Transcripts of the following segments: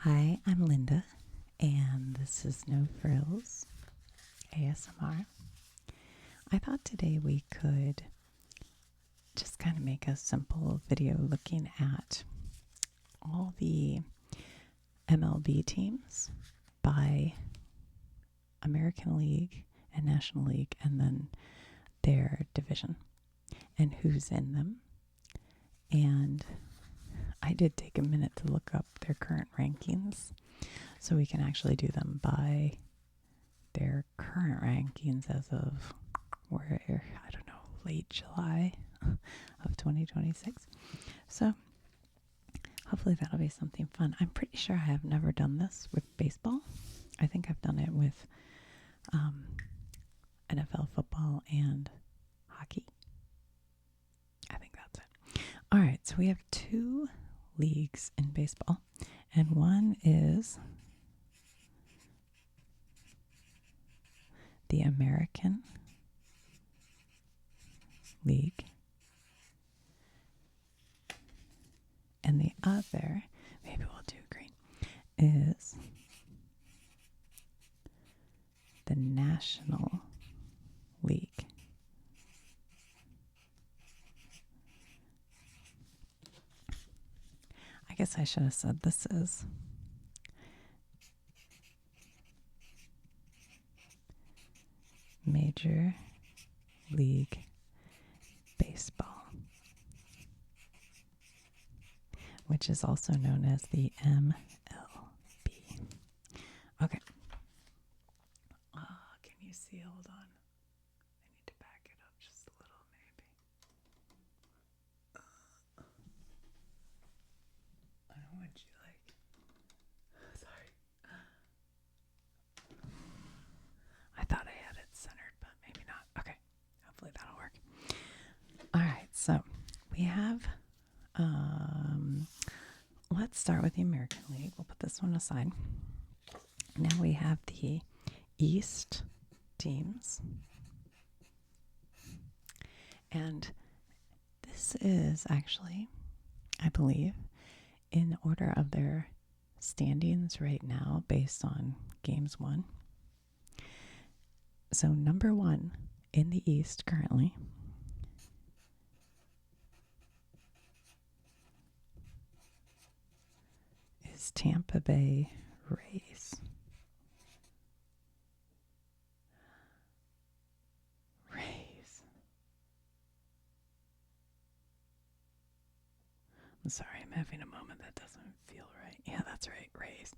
Hi, I'm Linda, and this is No Frills ASMR. I thought today we could just kind of make a simple video looking at all the MLB teams by American League and National League, and then their division and who's in them. And I did take a minute to look up their current rankings so we can actually do them by their current rankings as of I don't know, late July of 2026. So hopefully that'll be something fun. I'm pretty sure I have never done this with baseball. I think I've done it with NFL football and hockey. I think that's it. All right, so we have two leagues in baseball, and one is the American League, and the other, maybe we'll do green, is the National League. I guess I should have said this is Major League Baseball, which is also known as the MLB. Okay. Can you see? Hold on. I need to back it up just a little, maybe. I don't want you sorry. I thought I had it centered, but maybe not. Okay. Hopefully that'll work. All right. So we have, let's start with the American League. We'll put this one aside. Now we have the East teams. And this is actually, I believe, in order of their standings right now based on games won. So number one in the East currently is Tampa Bay Rays. I'm sorry, I'm having a moment that doesn't feel right. Yeah, that's right, Rays.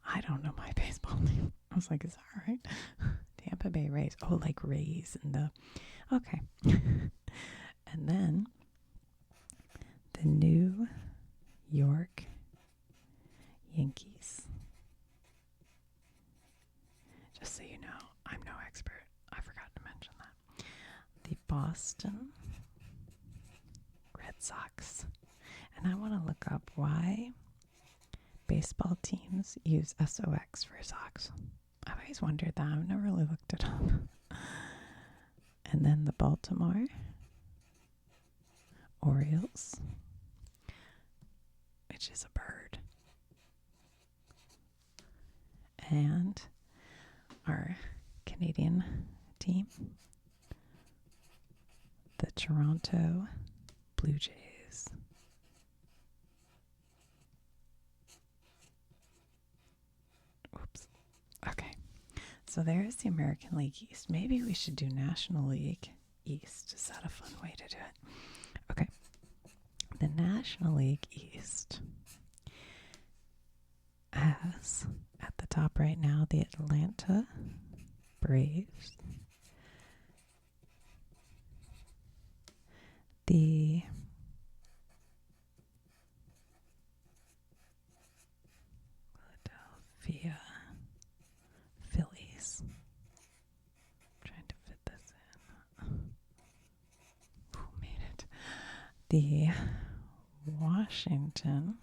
I don't know my baseball name. I was like, is that right? Tampa Bay Rays. Oh, like Rays and the... Okay. And then the New York Yankees. Just so you know, I'm no expert. I forgot to mention that. The Boston Red Sox. And I want to look up why baseball teams use SOX for socks. I've always wondered that. I've never really looked it up. And then the Baltimore Orioles, which is a bird. And our Canadian team, the Toronto Blue Jays. Oops. Okay. So there's the American League East. Maybe we should do National League East. Is that a fun way to do it? Okay. The National League East has at the top right now the Atlanta Braves, the Philadelphia Phillies. I'm trying to fit this in. Who made it? The Washington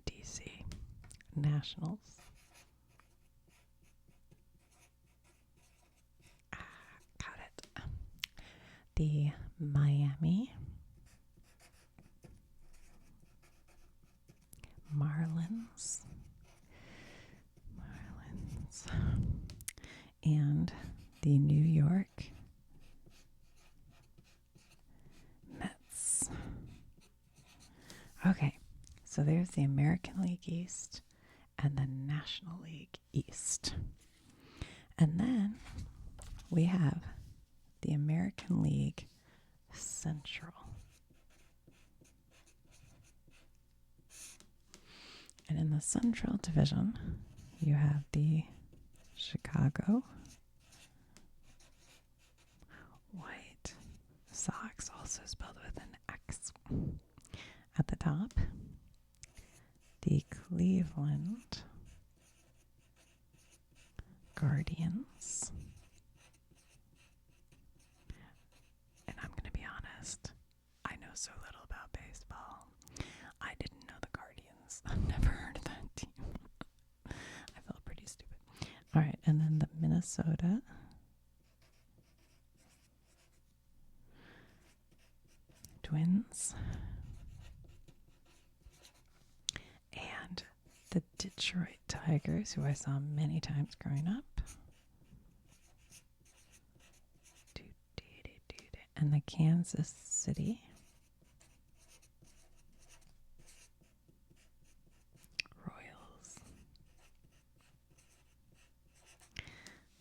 DC Nationals. Got it. The Miami Marlins, and the New York Mets. Okay, so there's the American League East and the National League East. And then we have the American League Central. And in the Central Division, you have the Chicago White Sox, also spelled with an X at the top. The Cleveland Guardians. And I'm going to be honest, I know so little about baseball. I didn't know the Guardians. I've never heard of that team. I felt pretty stupid. All right, and then the Minnesota Twins and the Detroit Tigers, who I saw many times growing up. And the Kansas City Royals.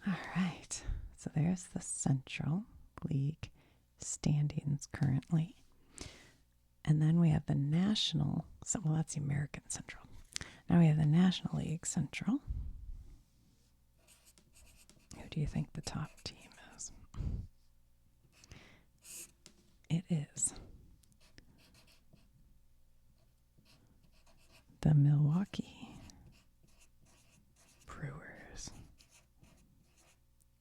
All right, so there's the Central League standings currently. And then we have the National, well, that's the American Central. Now we have the National League Central. Who do you think the top team is? It is the Milwaukee Brewers.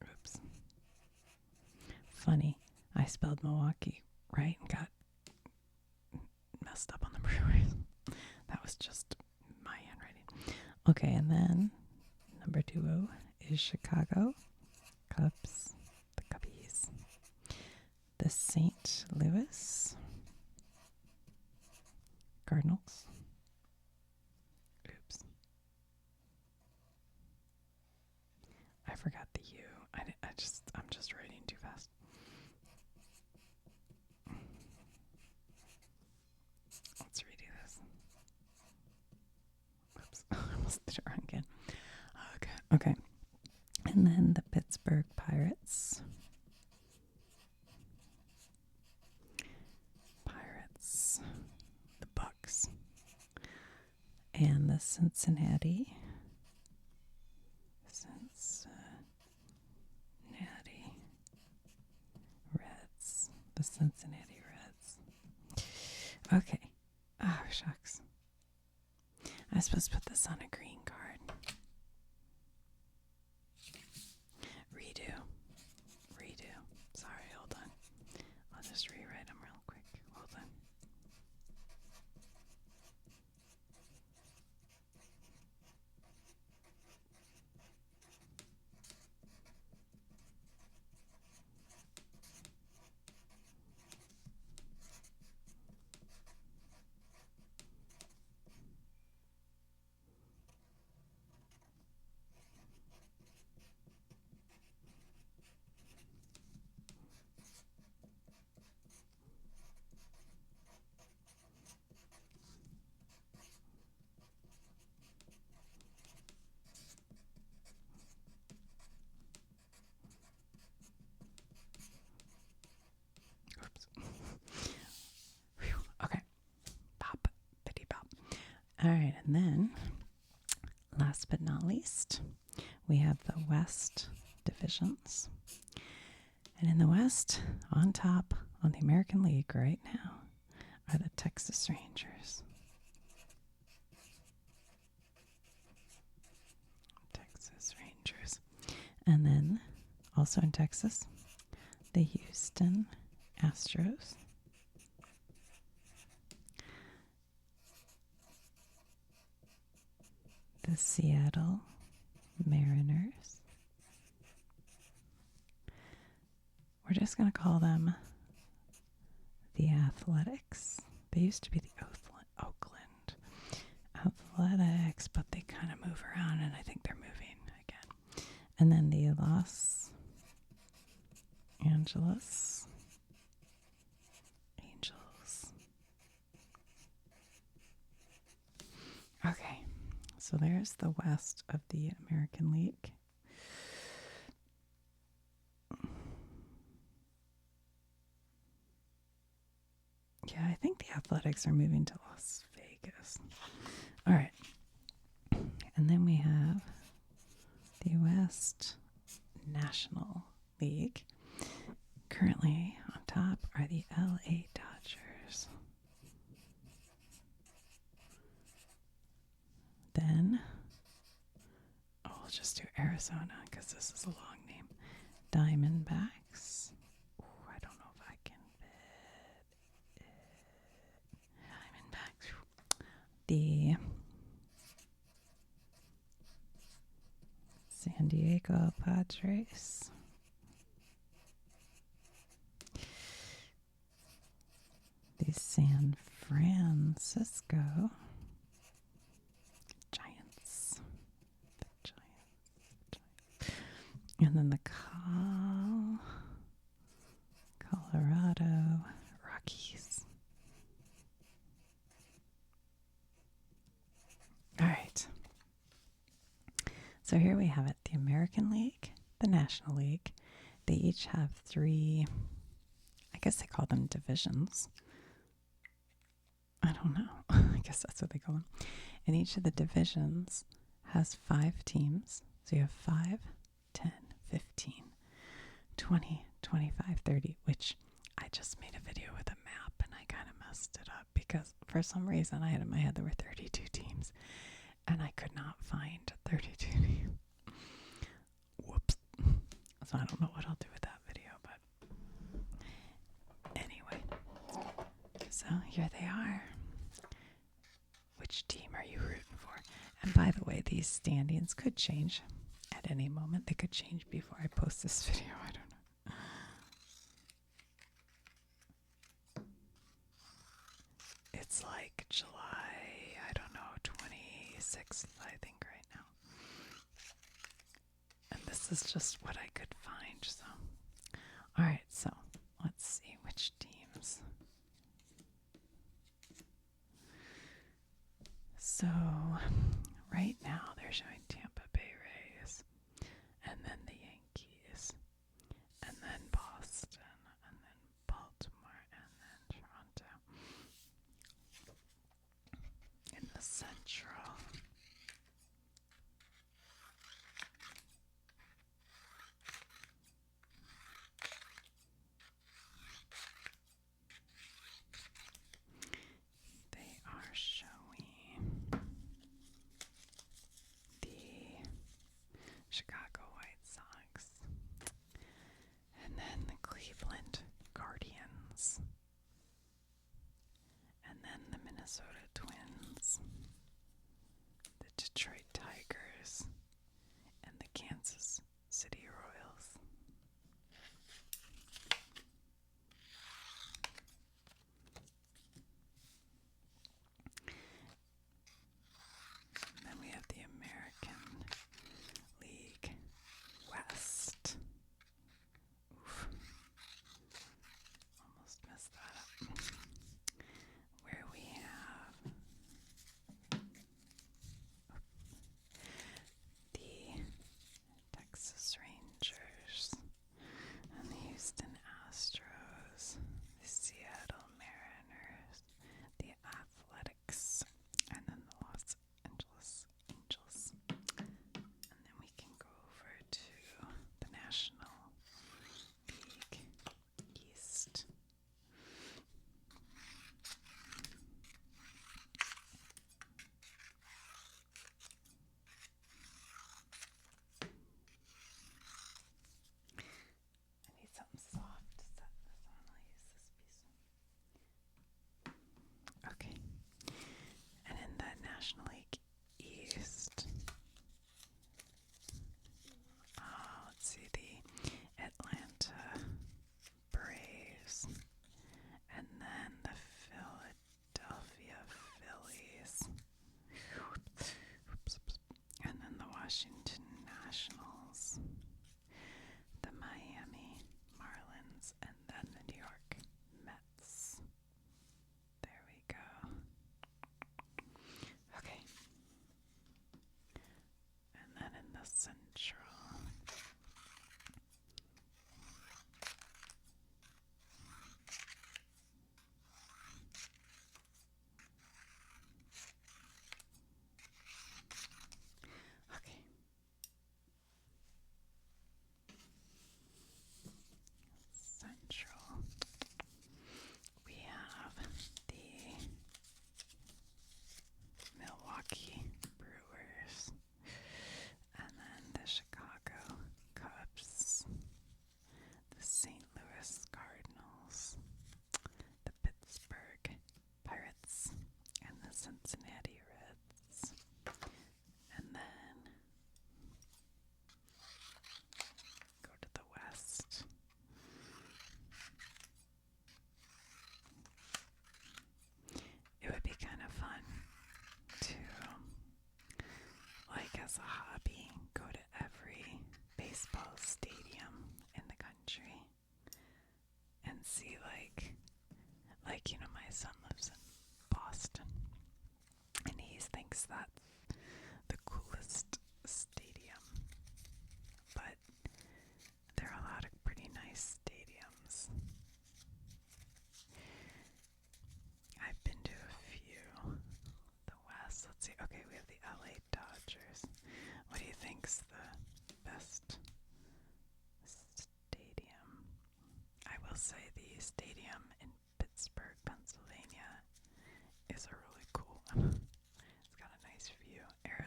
Oops. Funny, I spelled Milwaukee right and got messed up on the Brewers. That was just my handwriting. Okay, and then number 2 is Chicago Cubs, the Cubbies. The St. Louis Cardinals. Oops. I forgot the U. I'm just writing too fast. Let's redo this. Whoops. I almost did it wrong again. Okay. And then the Pittsburgh Pirates. The Bucks. And the Cincinnati Reds. The Cincinnati Reds. Okay. Oh, shucks. I was supposed to put this on a green card. Redo. Sorry, hold on. I'll just rewrite them real quick. Hold on. All right, and then last but not least, we have the West divisions. And in the West, on top on the American League right now are the Texas Rangers. And then also in Texas, the Houston Astros. The Seattle Mariners. We're just going to call them the Athletics. They used to be the Oakland Athletics, but they kind of move around, and I think they're moving again. And then the Los Angeles Angels. Okay, so there's the West of the American League. Yeah, I think the Athletics are moving to Las Vegas. All right. And then we have the West National League. Currently on top are the LA Dodgers. Then, we'll just do Arizona because this is a long name. Diamondbacks. Ooh, I don't know if I can fit it. Diamondbacks. The San Diego Padres. The San Francisco Giants. The Giants. And then the Colorado Rockies. All right. So here we have it. The American League, the National League. They each have 3, I guess they call them divisions. I don't know. I guess that's what they call them. And each of the divisions has 5 teams. So you have 5, 10, 15, 20, 25, 30, which I just made a video with a map and I kind of messed it up because for some reason I had in my head there were 32 teams and I could not find 32 teams. Whoops. So I don't know what I'll do with that video, but anyway. So here they are. Which team are you rooting for? And by the way, these standings could change at any moment. They could change before I post this video. I don't know. It's like July, I don't know, 26th, I think, right now. And this is just what I could find. So, all right, so let's see which teams. So, right now they're showing Tampa Bay Rays, and then the Yankees, and then Boston, and then Baltimore, and then Toronto. In the Central, they are showing the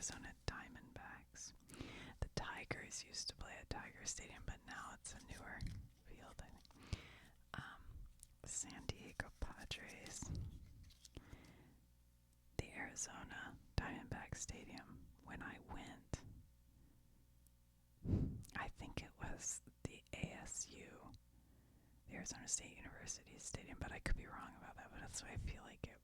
Arizona Diamondbacks. The Tigers used to play at Tiger Stadium, but now it's a newer field, I think. San Diego Padres. The Arizona Diamondback Stadium. When I went, I think it was the ASU, the Arizona State University Stadium, but I could be wrong about that, but that's what I feel like it